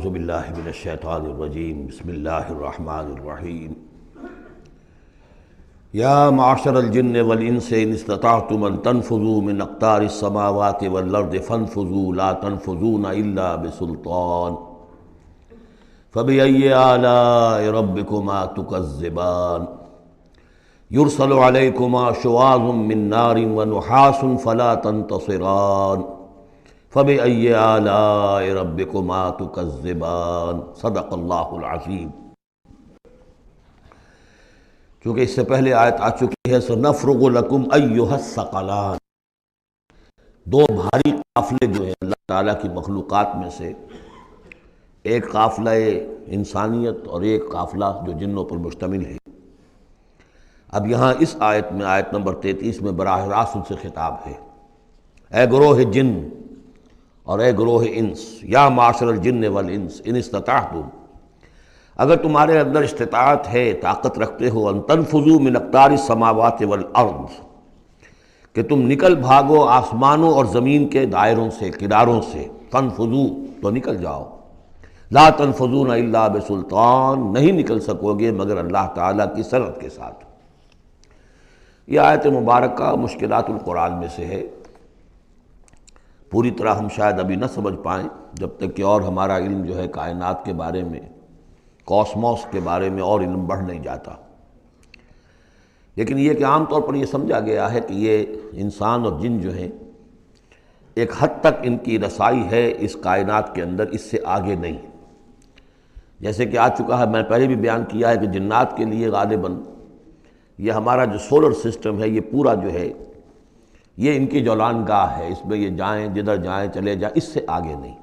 اعوذ باللہ من الشیطان الرجیم بسم اللہ الرحمن الرحیم یا معشر الجن والانس ان استطعتم ان تنفذوا من اقطار السماوات والارض فانفذوا لا تنفذون الا بسلطان فبأي آلاء ربكما تكذبان يرسل عليكما شواظ من نار ونحاس فلا تنتصران فبأي آلاء ربكما تكذبان صدق اللہ العظیم۔ چونکہ اس سے پہلے آیت آ چکی ہے سنفرغ لکم ایھا الثقلان، دو بھاری قافلے جو ہیں اللہ تعالیٰ کی مخلوقات میں سے، ایک قافلہ انسانیت اور ایک قافلہ جو جنوں پر مشتمل ہے۔ اب یہاں اس آیت میں آیت نمبر 33 میں براہ راست ان سے خطاب ہے، اے گروہ جن اور اے گروہ انس، یا معاشر الجن والانس ان استطعتم، اگر تمہارے اندر استطاعت ہے، طاقت رکھتے ہو، ان تنفذوا من اقطار السماوات والارض، کہ تم نکل بھاگو آسمانوں اور زمین کے دائروں سے، کناروں سے، فانفذوا تو نکل جاؤ، لا تنفذون الا بسلطان، نہیں نکل سکو گے مگر اللہ تعالیٰ کی سرعت کے ساتھ۔ یہ آیت مبارکہ مشکلات القرآن میں سے ہے، پوری طرح ہم شاید ابھی نہ سمجھ پائیں جب تک کہ اور ہمارا علم جو ہے کائنات کے بارے میں، کاسموس کے بارے میں اور علم بڑھ نہیں جاتا۔ لیکن یہ کہ عام طور پر یہ سمجھا گیا ہے کہ یہ انسان اور جن جو ہیں ایک حد تک ان کی رسائی ہے اس کائنات کے اندر، اس سے آگے نہیں۔ جیسے کہ آ چکا ہے، میں پہلے بھی بیان کیا ہے کہ جنات کے لیے غالباً یہ ہمارا جو سولر سسٹم ہے، یہ پورا جو ہے یہ ان کی جولان گاہ ہے، اس میں یہ جائیں جدھر جائیں چلے جائیں، اس سے آگے نہیں۔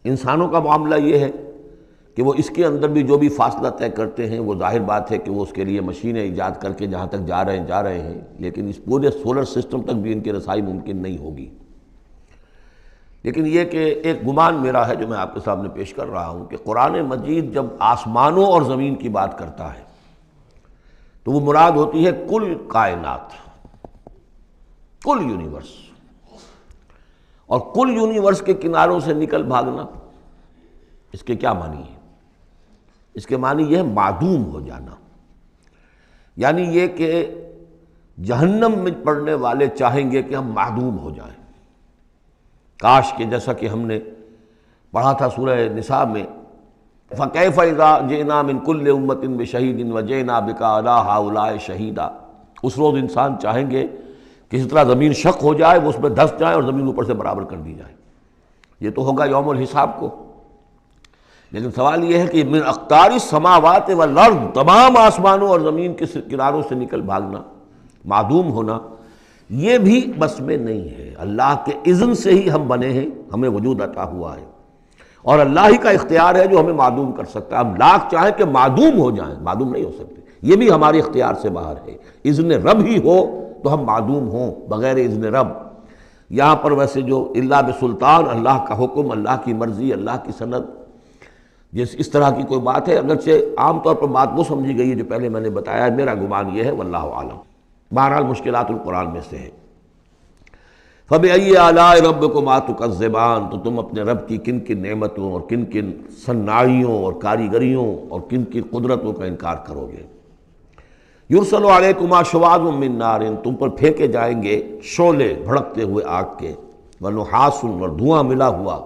انسانوں کا معاملہ یہ ہے کہ وہ اس کے اندر بھی جو بھی فاصلہ طے کرتے ہیں، وہ ظاہر بات ہے کہ وہ اس کے لیے مشینیں ایجاد کر کے جہاں تک جا رہے ہیں، لیکن اس پورے سولر سسٹم تک بھی ان کی رسائی ممکن نہیں ہوگی۔ لیکن یہ کہ ایک گمان میرا ہے جو میں آپ کے سامنے پیش کر رہا ہوں کہ قرآن مجید جب آسمانوں اور زمین کی بات کرتا ہے تو وہ مراد ہوتی ہے کل کائنات، کل یونیورس، اور کل یونیورس کے کناروں سے نکل بھاگنا، اس کے کیا معنی ہے؟ اس کے معنی یہ ہے معدوم ہو جانا، یعنی یہ کہ جہنم میں پڑنے والے چاہیں گے کہ ہم معدوم ہو جائیں۔ کاش کہ جیسا کہ ہم نے پڑھا تھا سورہ نساء میں، فَكَيْفَ إِذَا جِئْنَا مِن كُلِّ أُمَّةٍ بِشَهِيدٍ وَجِئْنَا بِكَ عَلَىٰ هَٰؤُلَاءِ شَهِيدًا۔ اس روز انسان چاہیں گے کہ اس طرح زمین شق ہو جائے، وہ اس میں دھس جائے اور زمین اوپر سے برابر کر دی جائے۔ یہ تو ہوگا یوم الحساب کو۔ لیکن سوال یہ ہے کہ من اقطار السماوات والارض، تمام آسمانوں اور زمین کے کناروں سے نکل بھاگنا، معدوم ہونا، یہ بھی بس میں نہیں ہے۔ اللہ کے اذن سے ہی ہم بنے ہیں، ہمیں وجود عطا ہوا ہے، اور اللہ ہی کا اختیار ہے جو ہمیں معدوم کر سکتا ہے۔ ہم لاکھ چاہیں کہ معدوم ہو جائیں، معدوم نہیں ہو سکتے، یہ بھی ہمارے اختیار سے باہر ہے۔ اذن رب ہی ہو تو ہم معدوم ہوں بغیر اذن رب۔ یہاں پر ویسے جو الا بسلطان، اللہ کا حکم، اللہ کی مرضی، اللہ کی سند، اس طرح کی کوئی بات ہے، اگرچہ عام طور پر بات وہ سمجھی گئی ہے جو پہلے میں نے بتایا ہے، میرا گمان یہ ہے واللہ عالم۔ بہرحال مشکلات القرآن میں سے ہے۔ فَبِأَيِّ آلَاءِ رَبِّكُمَا تُكَذِّبَانِ، تو تم اپنے رب کی کن کن نعمتوں اور کن کن صناعیوں اور کاریگریوں اور کن کی قدرتوں کا انکار کرو گے۔ یرسل علیکما شواظ من نار، تم پر پھینکے جائیں گے شعلے بھڑکتے ہوئے آگ کے، ونحاس، اور دھواں ملا ہوا،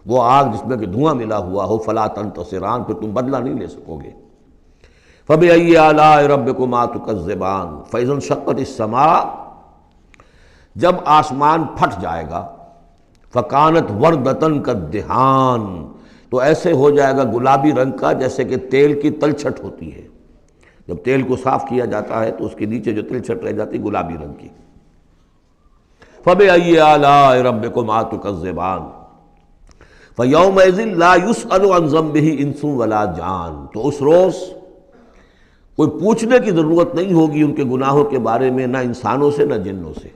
وہ آگ جس میں کہ دھواں ملا ہوا ہو، فلا تنتصران، پھر تم بدلہ نہیں لے سکو گے۔ فبأي آلاء ربكما تكذبان، فإذا انشقت السماء، جب آسمان پھٹ جائے گا، فكانت وردة كالدہان، تو ایسے ہو جائے گا گلابی رنگ کا جیسے کہ تیل کی تلچھٹ ہوتی ہے۔ جب تیل کو صاف کیا جاتا ہے تو اس کے نیچے جو تلچھٹ رہ جاتی گلابی رنگ کی۔ فبأي آلاء ربكما تكذبان فيومئذ لا يسأل عن ذنبه انس ولا جان، تو اس روز کوئی پوچھنے کی ضرورت نہیں ہوگی ان کے گناہوں کے بارے میں، نہ انسانوں سے نہ جنوں سے۔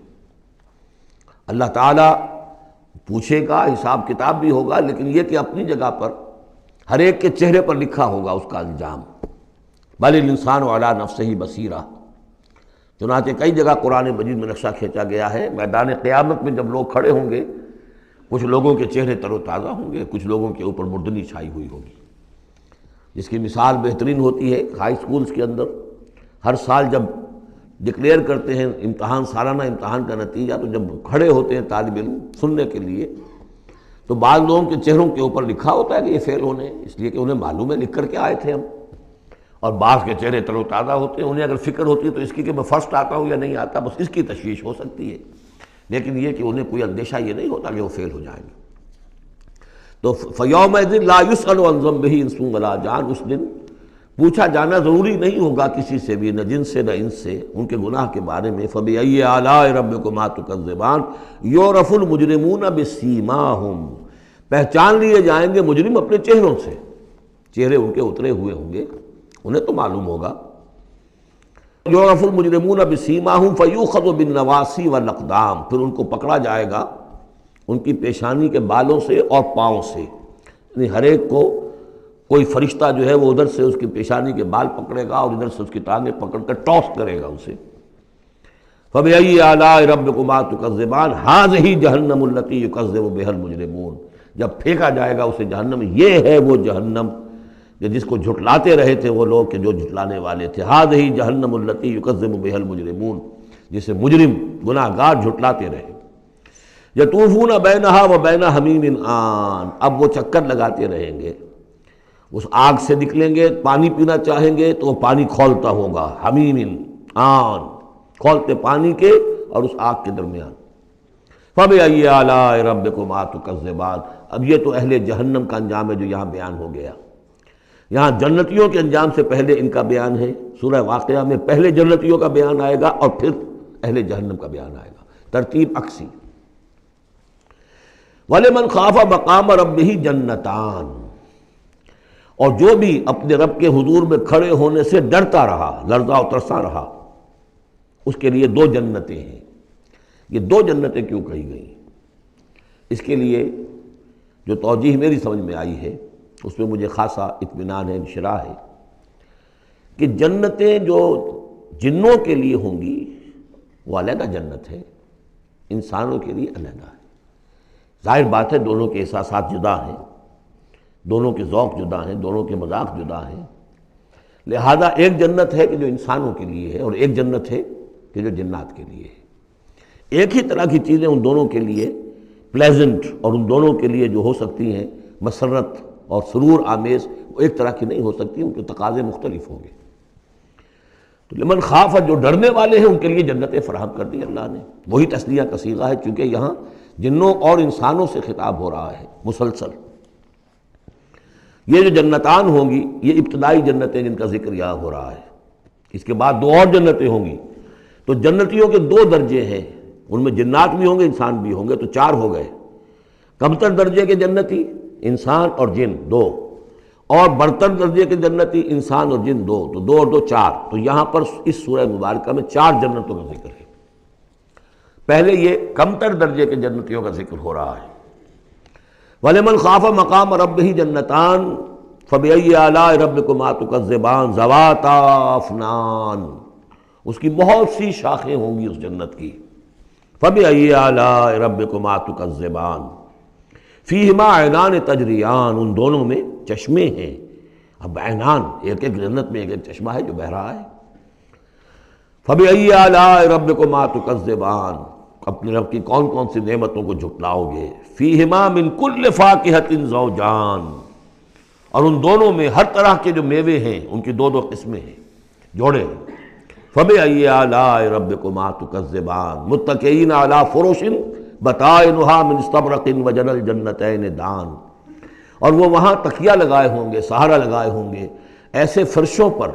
اللہ تعالیٰ پوچھے گا، حساب کتاب بھی ہوگا، لیکن یہ کہ اپنی جگہ پر ہر ایک کے چہرے پر لکھا ہوگا اس کا انجام۔ بل الانسان علی نفسہ بصیرہ، چنانچہ کئی جگہ قرآن مجید میں نقشہ کھینچا گیا ہے، میدان قیامت میں جب لوگ کھڑے ہوں گے کچھ لوگوں کے چہرے تر و تازہ ہوں گے، کچھ لوگوں کے اوپر مردنی چھائی ہوئی ہوگی، جس کی مثال بہترین ہوتی ہے ہائی سکولز کے اندر ہر سال جب ڈکلیئر کرتے ہیں امتحان، سالانہ امتحان کا نتیجہ، تو جب کھڑے ہوتے ہیں طالب علم سننے کے لیے تو بعض لوگوں کے چہروں کے اوپر لکھا ہوتا ہے کہ یہ فیل ہونے ہیں، اس لیے کہ انہیں معلوم ہے لکھ کر کے آئے تھے ہم، اور بعض کے چہرے تر و تازہ ہوتے ہیں، انہیں اگر فکر ہوتی ہے تو اس کی کہ میں فرسٹ آتا ہوں یا نہیں آتا، بس اس کی تشویش ہو سکتی ہے، لیکن یہ کہ انہیں کوئی اندیشہ یہ نہیں ہوتا کہ وہ فیل ہو جائیں گے۔ تو فَيَوْمَئِذٍ لَا يُسْأَلُ عَنْ ذَنبِهِ انس ولا جان، اس دن پوچھا جانا ضروری نہیں ہوگا کسی سے بھی، نہ جن سے نہ انس سے، ان کے گناہ کے بارے میں۔ فَبِأَيِّ آلَاءِ رَبِّكُمَا تُكَذِّبَانِ يُعْرَفُ الْمُجْرِمُونَ بِسِيمَاهُمْ، پہچان لیے جائیں گے مجرم اپنے چہروں سے، چہرے ان کے اترے ہوئے ہوں گے، انہیں تو معلوم ہوگا۔ يُعْرَفُ الْمُجْرِمُونَ بِسِيمَاهُمْ فَيُؤْخَذُ بِالنَّوَاصِي وَالْأَقْدَامِ، پھر ان کو پکڑا جائے گا ان کی پیشانی کے بالوں سے اور پاؤں سے، یعنی ہر ایک کو کوئی فرشتہ جو ہے وہ ادھر سے اس کی پیشانی کے بال پکڑے گا اور ادھر سے اس کی ٹانگیں پکڑ کر ٹاس کرے گا اسے۔ فَبِأَيِّ آلَاءِ رَبِّكُمَا تُكَذِّبَانِ هَٰذِهِ جَهَنَّمُ الَّتِي يُكَذِّبُ بِهَا الْمُجْرِمُونَ، جب پھینکا جائے گا اسے جہنم، یہ ہے وہ جہنم کہ جس کو جھٹلاتے رہے تھے وہ لوگ کہ جو جھٹلانے والے تھے۔ هَٰذِهِ جَهَنَّمُ الَّتِي يُكَذِّبُ بِهَا الْمُجْرِمُونَ، جسے مجرم گناہ گار جھٹلاتے رہے۔ یطوفون بینہا و بین حمیم آن، اب وہ چکر لگاتے رہیں گے، اس آگ سے نکلیں گے، پانی پینا چاہیں گے تو وہ پانی کھولتا ہوگا، حمیم آن، کھولتے پانی کے اور اس آگ کے درمیان۔ فَبِأَيِّ آلَاءِ رَبِّكُمَا تُكَذِّبَانِ، اب یہ تو اہل جہنم کا انجام ہے جو یہاں بیان ہو گیا۔ یہاں جنتیوں کے انجام سے پہلے ان کا بیان ہے، سورہ واقعہ میں پہلے جنتیوں کا بیان آئے گا اور پھر اہل جہنم کا بیان آئے گا، ترتیب عکسی۔ وَلِمَنْ خَافَ مَقَامَ رَبِّهِ جَنَّتَانِ، اور جو بھی اپنے رب کے حضور میں کھڑے ہونے سے ڈرتا رہا، لرزا و ترسا رہا، اس کے لیے دو جنتیں ہیں۔ یہ دو جنتیں کیوں کہی گئیں؟ اس کے لیے جو توجیہ میری سمجھ میں آئی ہے اس میں مجھے خاصا اطمینان ہے، انشراح ہے، کہ جنتیں جو جنوں کے لیے ہوں گی وہ علیحدہ جنت ہے، انسانوں کے لیے علیحدہ ہے۔ ظاہر بات ہے دونوں کے احساسات جدا ہیں، دونوں کے ذوق جدا ہیں، دونوں کے مذاق جدا ہیں، لہذا ایک جنت ہے کہ جو انسانوں کے لیے ہے اور ایک جنت ہے کہ جو جنات کے لیے ہے۔ ایک ہی طرح کی چیزیں ان دونوں کے لیے پلیزنٹ اور ان دونوں کے لیے جو ہو سکتی ہیں مسرت اور سرور آمیز، وہ ایک طرح کی نہیں ہو سکتی، ان کے تقاضے مختلف ہوں گے۔ تو لمن خاف، جو ڈرنے والے ہیں ان کے لیے جنتیں فراہم کر دی اللہ نے، وہی تسلیہ کا صیغہ ہے چونکہ یہاں جنوں اور انسانوں سے خطاب ہو رہا ہے مسلسل۔ یہ جو جنتان ہوں گی یہ ابتدائی جنتیں جن کا ذکر یہاں ہو رہا ہے، اس کے بعد دو اور جنتیں ہوں گی، تو جنتیوں کے دو درجے ہیں، ان میں جنات بھی ہوں گے انسان بھی ہوں گے، تو چار ہو گئے۔ کمتر درجے کے جنتی انسان اور جن دو، اور برتر درجے کے جنتی انسان اور جن دو، تو دو اور دو چار۔ تو یہاں پر اس سورہ مبارکہ میں چار جنتوں کا ذکر ہے۔ پہلے یہ کمتر درجے کے جنتیوں کا ذکر ہو رہا ہے۔ وَلِمَنْ خَافَ مَقَامَ رَبِّهِ جَنَّتَانِ فَبِأَيِّ آلَاءِ رَبِّكُمَا تُكَذِّبَانِ ذَوَاتَا أَفْنَانٍ، اس کی بہت سی شاخیں ہوں گی اس جنت کی۔ فَبِأَيِّ آلَاءِ رَبِّكُمَا تُكَذِّبَانِ فِيهِمَا عَيْنَانِ تَجْرِيَانِ، ان دونوں میں چشمے ہیں۔ اب عینان، ایک ایک جنت میں ایک ایک چشمہ ہے جو بہہ رہا ہے۔ فَبِأَيِّ آلَاءِ رَبِّكُمَا تُكَذِّبَانِ، اپنے رب کی کون کون سی نعمتوں کو جھٹلاؤ گے۔ فِيهِمَا مِن كُلِّ فَاكِهَةٍ زَوْجَانِ، اور ان دونوں میں ہر طرح کے جو میوے ہیں ان کی دو دو قسمیں ہیں، جوڑے ہیں۔ فَبِأَيِّ آلَاءِ رَبِّكُمَا تُكَذِّبَانِ مُتَّكِئِينَ عَلَىٰ فُرُشٍ بَطَائِنُهَا مِنْ اسْتَبْرَقٍ وَجَنَى الْجَنَّتَيْنِ دَانٍ، اور وہ وہاں تکیہ لگائے ہوں گے، سہارا لگائے ہوں گے ایسے فرشوں پر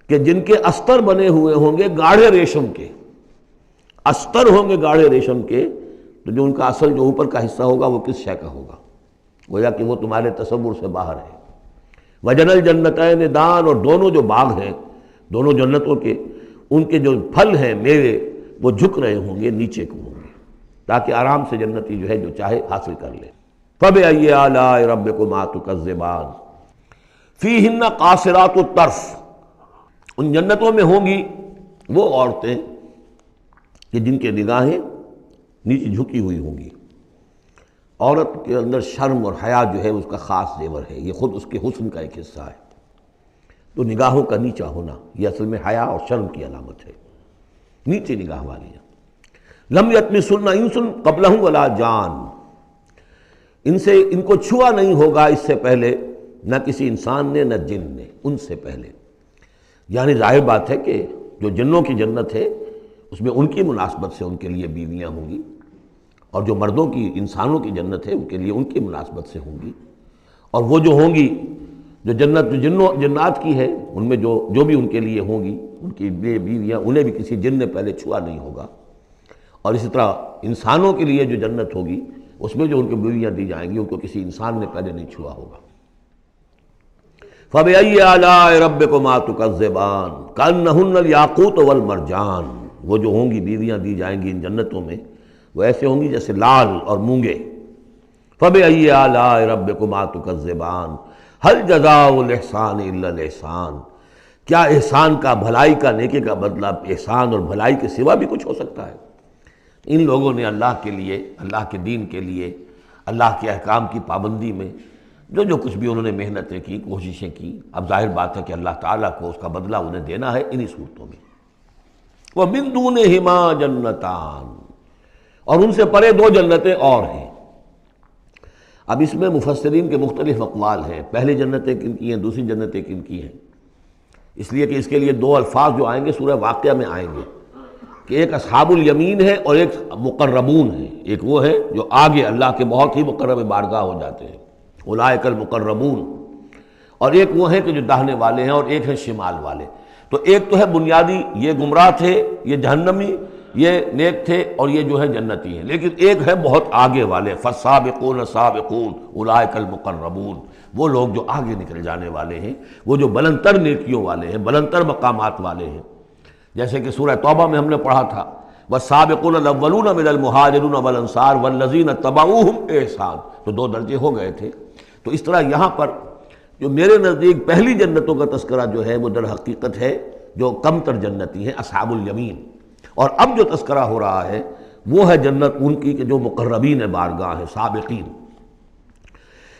کہ جن کے استر بنے ہوئے ہوں گے گاڑھے ریشم کے، استر ہوں گے گاڑھے ریشم کے، تو جو ان کا اصل جو اوپر کا حصہ ہوگا وہ کس شے کا ہوگا، گویا کہ وہ تمہارے تصور سے باہر ہے۔ وَجَنَى الْجَنَّتَيْنِ دَانٍ، اور دونوں جو باغ ہیں دونوں جنتوں کے، ان کے جو پھل ہیں میوے وہ جھک رہے ہوں گے، نیچے کو ہوں گے، تاکہ آرام سے جنتی جو ہے جو چاہے حاصل کر لے۔ فَبِأَيِّ آلَاءِ رَبِّكُمَا تُكَذِّبَانِ فِيهِنَّ قَاصِرَاتُ الطَّرْفِ، ان جنتوں میں ہوں گی وہ عورتیں کہ جن کے نگاہیں نیچے جھکی ہوئی ہوں گی، عورت کے اندر شرم اور حیا جو ہے اس کا خاص زیور ہے، یہ خود اس کے حسن کا ایک حصہ ہے۔ تو نگاہوں کا نیچا ہونا یہ اصل میں حیا اور شرم کی علامت ہے، نیچے نگاہ والیاں۔ لم یطمثن انس قبلہم ولا جان، ان کو چھوا نہیں ہوگا اس سے پہلے نہ کسی انسان نے نہ جن نے، ان سے پہلے۔ یعنی ظاہر بات ہے کہ جو جنوں کی جنت ہے اس میں ان کی مناسبت سے ان کے لیے بیویاں ہوں گی، اور جو مردوں کی انسانوں کی جنت ہے ان کے لیے ان کی مناسبت سے ہوں گی، اور وہ جو ہوں گی جو جنت جو جنات کی ہے ان میں جو بھی ان کے لیے ہوں گی ان کی بیویاں انہیں بھی کسی جن نے پہلے چھوا نہیں ہوگا، اور اسی طرح انسانوں کے لیے جو جنت ہوگی اس میں جو ان کو بیویاں دی جائیں گی ان کو کسی انسان نے پہلے نہیں چھوا ہوگا۔ فَبِأَيِّ آلَاءِ رَبِّكُمَا تُكَذِّبَانِ كَأَنَّهُنَّ الْيَاقُوتُ وَالْمَرْجَانُ، وہ جو ہوں گی بیویاں دی جائیں گی ان جنتوں میں وہ ایسے ہوں گی جیسے لال اور مونگے۔ فَبِأَيِّ آلَاءِ رَبِّكُمَا تُكَذِّبَانِ هَلْ جَزَاءُ الْإِحْسَانِ إِلَّا الْإِحْسَانُ، کیا احسان کا، بھلائی کا، نیکی کا بدلہ احسان اور بھلائی کے سوا بھی کچھ ہو سکتا ہے؟ ان لوگوں نے اللہ کے لیے، اللہ کے دین کے لیے، اللہ کے احکام کی پابندی میں جو کچھ بھی انہوں نے محنتیں کی، کوششیں کی، اب ظاہر بات ہے کہ اللہ تعالیٰ کو اس کا بدلہ انہیں دینا ہے انہی صورتوں میں۔ وَمِن دُونِهِمَا جَنَّتَانِ، اور ان سے پرے دو جنتیں اور ہیں۔ اب اس میں مفسرین کے مختلف اقوال ہیں، پہلی جنتیں کن کی ہیں، دوسری جنتیں کن کی ہیں، اس لیے کہ اس کے لیے دو الفاظ جو آئیں گے سورہ واقعہ میں آئیں گے کہ ایک اصحاب الیمین ہے اور ایک مقربون ہے۔ ایک وہ ہے جو آگے اللہ کے بہت ہی مقرب بارگاہ ہو جاتے ہیں، اولئک المقربون، اور ایک وہ ہیں کہ جو داہنے والے ہیں، اور ایک ہے شمال والے۔ تو ایک تو ہے بنیادی، یہ گمراہ تھے، یہ جہنمی، یہ نیک تھے، اور یہ جو ہے جنتی ہیں، لیکن ایک ہے بہت آگے والے، فالسابقون السابقون اولئک المقربون، وہ لوگ جو آگے نکل جانے والے ہیں، وہ جو بلند تر نیکیوں والے ہیں، بلند تر مقامات والے ہیں۔ جیسے کہ سورہ توبہ میں ہم نے پڑھا تھا والسابقون الاولون من المہاجرین والانصار والذین اتبعوہم بإحسان، تو دو درجے ہو گئے تھے۔ تو اس طرح یہاں پر جو میرے نزدیک پہلی جنتوں کا تذکرہ جو ہے وہ در حقیقت ہے جو کم تر جنتی ہیں، اصحاب الیمین، اور اب جو تذکرہ ہو رہا ہے وہ ہے جنت ان کی کہ جو مقربین بارگاہ ہیں، سابقین۔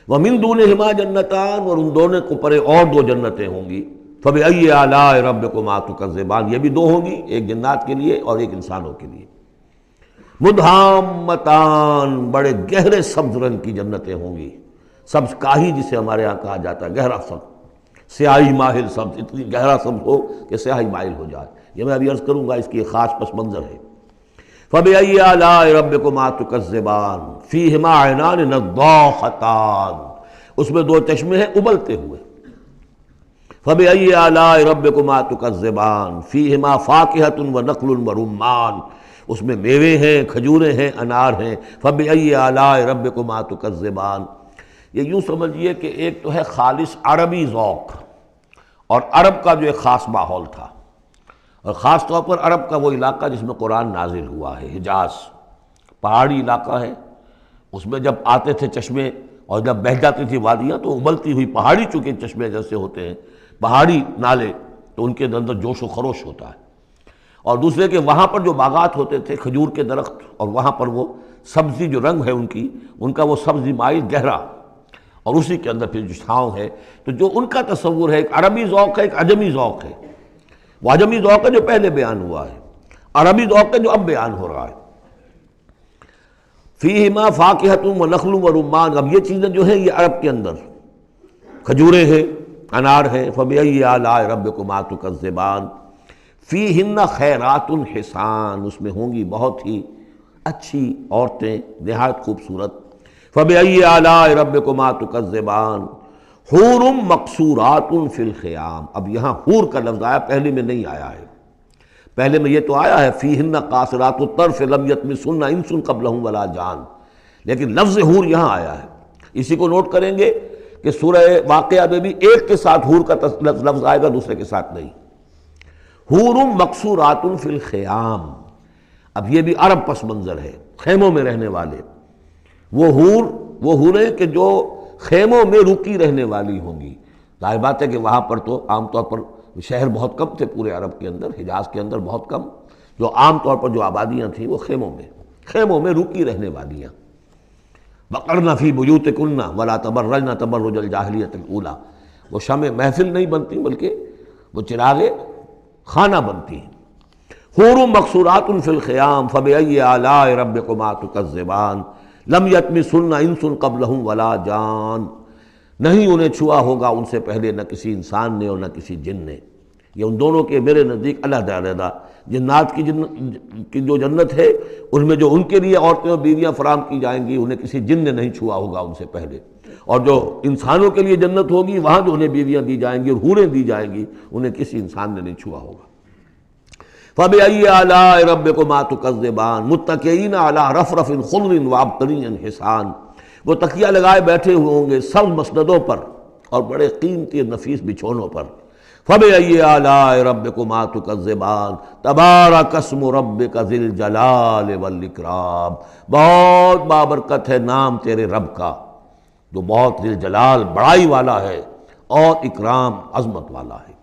وَمِن دُونِهِمَا جَنَّتَانِ، اور ان دونوں کو پرے اور دو جنتیں ہوں گی۔ فَبِأَيِّ آلَاءِ رَبِّكُمَا تُكَذِّبَانِ، یہ بھی دو ہوں گی، ایک جنات کے لیے اور ایک انسانوں کے لیے۔ مُدْحَامَّتَانِ، بڑے گہرے سبز رنگ کی جنتیں ہوں گی، سبز کاہی جسے ہمارے ہاں کہا جاتا ہے، گہرا سبز، سیاہی مائل سبز، اتنی گہرا سبز ہو کہ سیاہی مائل ہو جائے۔ یہ میں ابھی عرض کروں گا، اس کی ایک خاص پس منظر ہے۔ فَبِأَيِّ آلَاءِ رَبِّكُمَا تُكَذِّبَانِ فِيهِمَا عَيْنَانِ نَضَّاخَتَانِ، اس میں دو چشمے ہیں ابلتے ہوئے۔ فَبِأَيِّ آلَاءِ رَبِّكُمَا تُكَذِّبَانِ فِيهِمَا فَاكِهَةٌ وَنَخْلٌ وَرُمَّانٌ، اس میں میوے ہیں، کھجوریں ہیں، انار ہیں۔ فَبِأَيِّ آلَاءِ رَبِّكُمَا تُكَذِّبَانِ، یہ یوں سمجھیے کہ ایک تو ہے خالص عربی ذوق، اور عرب کا جو ایک خاص ماحول تھا، اور خاص طور پر عرب کا وہ علاقہ جس میں قرآن نازل ہوا ہے، حجاز، پہاڑی علاقہ ہے، اس میں جب آتے تھے چشمے اور جب بہہ جاتی تھی وادیاں تو ابلتی ہوئی پہاڑی چونکہ چشمے جیسے ہوتے ہیں، پہاڑی نالے، تو ان کے اندر جوش و خروش ہوتا ہے۔ اور دوسرے کہ وہاں پر جو باغات ہوتے تھے کھجور کے درخت، اور وہاں پر وہ سبزی جو رنگ ہے ان کا وہ سبزی مائل گہرا، اور اسی کے اندر پھر جو چھاؤں ہے، تو جو ان کا تصور ہے ایک عربی ذوق ہے، ایک عجمی ذوق ہے۔ وہ عجمی ذوق ہے جو پہلے بیان ہوا ہے، عربی ذوق ہے جو اب بیان ہو رہا ہے۔ فیہما فاکہۃ ونخل ورمان، اب یہ چیزیں جو ہیں یہ عرب کے اندر کھجوریں ہیں، انار ہیں۔ فبأی آلاء ربکما تکذبان فیہن خیرات حسان، اس میں ہوں گی بہت ہی اچھی عورتیں، نہایت خوبصورت۔ فبأی آلاء ربکما تکذبان حور مقصورات فی الخیام، اب یہاں حور کا لفظ آیا، پہلے میں نہیں آیا ہے۔ پہلے میں یہ تو آیا ہے فیہن قاصرات الطرف لم یطمثن انس قبلہم ولا جان، لیکن لفظ حور یہاں آیا ہے۔ اسی کو نوٹ کریں گے کہ سورہ واقعہ میں بھی ایک کے ساتھ حور کا لفظ آئے گا، دوسرے کے ساتھ نہیں۔ حور مقصورات فی الخیام، اب یہ بھی عرب پس منظر ہے، خیموں میں رہنے والے۔ وہ حوریں کہ جو خیموں میں رکی رہنے والی ہوں گی۔ ظاہر بات ہے کہ وہاں پر تو عام طور پر شہر بہت کم تھے، پورے عرب کے اندر، حجاز کے اندر بہت کم، جو عام طور پر جو آبادیاں تھیں وہ خیموں میں رکی رہنے والیاں۔ وقرن فی بیوتکن ولا تبرجن تبرج الجاہلیۃ الاولی، وہ شمع محفل نہیں بنتی بلکہ وہ چراغ خانہ بنتی ہیں۔ حور مقصورات فی الخیام فبأی آلاء ربکما تکذبان لم یطمثہن انس قبلہم ولا جان، نہیں انہیں چھوا ہوگا ان سے پہلے نہ کسی انسان نے اور نہ کسی جن نے۔ یہ ان دونوں کے میرے نزدیک علیحدہ علیحدہ، جنات کی جو جنت ہے ان میں جو ان کے لیے عورتیں اور بیویاں فراہم کی جائیں گی انہیں کسی جن نے نہیں چھوا ہوگا ان سے پہلے، اور جو انسانوں کے لیے جنت ہوگی وہاں جو انہیں بیویاں دی جائیں گی اور حوریں دی جائیں گی انہیں کسی انسان نے نہیں چھوا ہوگا۔ فَبِأَيِّ آلَاءِ رَبِّكُمَا تُكَذِّبَانِ مُتَّكِئِينَ عَلَىٰ رَفْرَفٍ خُضْرٍ وَعَبْقَرِيٍّ حِسَانٍ، وہ تکیہ لگائے بیٹھے ہوئے ہوں گے سب مسندوں پر اور بڑے قیمتی نفیس بچھونوں پر۔ فَبِأَيِّ آلَاءِ رَبِّكُمَا تُكَذِّبَانِ تَبَارَكَ اسْمُ رَبِّكَ ذِي الْجَلَالِ وَالْإِكْرَامِ، بہت بابرکت ہے نام تیرے رب کا جو بہت ذی الجلال بڑائی والا ہے اور اکرام عظمت والا ہے۔